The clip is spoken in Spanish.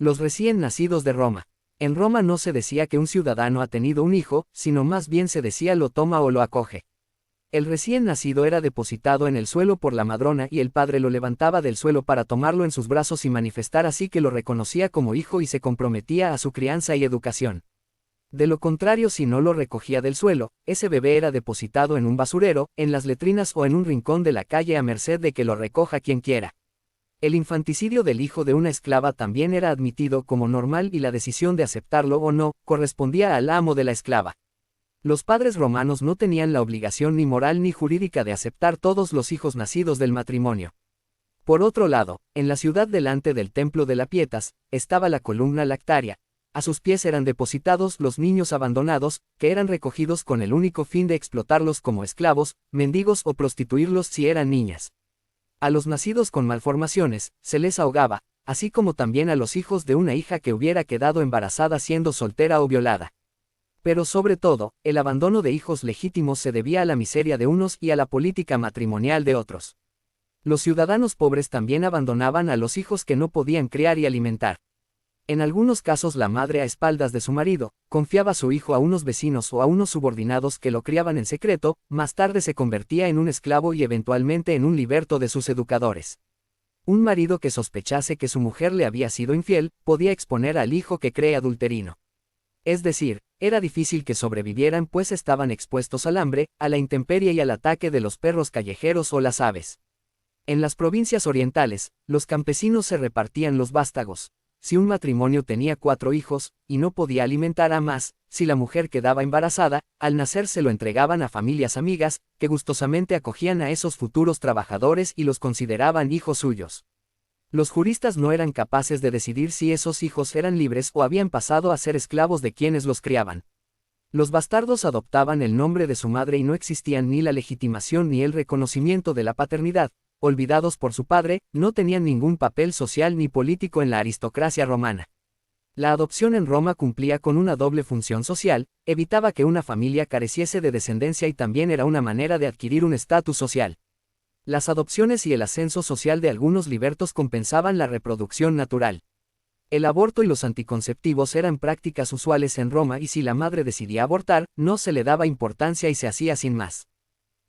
Los recién nacidos de Roma. En Roma no se decía que un ciudadano ha tenido un hijo, sino más bien se decía lo toma o lo acoge. El recién nacido era depositado en el suelo por la madrona y el padre lo levantaba del suelo para tomarlo en sus brazos y manifestar así que lo reconocía como hijo y se comprometía a su crianza y educación. De lo contrario, si no lo recogía del suelo, ese bebé era depositado en un basurero, en las letrinas o en un rincón de la calle a merced de que lo recoja quien quiera. El infanticidio del hijo de una esclava también era admitido como normal y la decisión de aceptarlo o no correspondía al amo de la esclava. Los padres romanos no tenían la obligación ni moral ni jurídica de aceptar todos los hijos nacidos del matrimonio. Por otro lado, en la ciudad delante del templo de la Pietas, estaba la columna lactaria. A sus pies eran depositados los niños abandonados, que eran recogidos con el único fin de explotarlos como esclavos, mendigos o prostituirlos si eran niñas. A los nacidos con malformaciones, se les ahogaba, así como también a los hijos de una hija que hubiera quedado embarazada siendo soltera o violada. Pero sobre todo, el abandono de hijos legítimos se debía a la miseria de unos y a la política matrimonial de otros. Los ciudadanos pobres también abandonaban a los hijos que no podían criar y alimentar. En algunos casos la madre a espaldas de su marido, confiaba su hijo a unos vecinos o a unos subordinados que lo criaban en secreto, más tarde se convertía en un esclavo y eventualmente en un liberto de sus educadores. Un marido que sospechase que su mujer le había sido infiel, podía exponer al hijo que cree adulterino. Es decir, era difícil que sobrevivieran pues estaban expuestos al hambre, a la intemperie y al ataque de los perros callejeros o las aves. En las provincias orientales, los campesinos se repartían los vástagos. Si un matrimonio tenía 4 hijos, y no podía alimentar a más, si la mujer quedaba embarazada, al nacer se lo entregaban a familias amigas, que gustosamente acogían a esos futuros trabajadores y los consideraban hijos suyos. Los juristas no eran capaces de decidir si esos hijos eran libres o habían pasado a ser esclavos de quienes los criaban. Los bastardos adoptaban el nombre de su madre y no existían ni la legitimación ni el reconocimiento de la paternidad. Olvidados por su padre, no tenían ningún papel social ni político en la aristocracia romana. La adopción en Roma cumplía con una doble función social, evitaba que una familia careciese de descendencia y también era una manera de adquirir un estatus social. Las adopciones y el ascenso social de algunos libertos compensaban la reproducción natural. El aborto y los anticonceptivos eran prácticas usuales en Roma y si la madre decidía abortar, no se le daba importancia y se hacía sin más.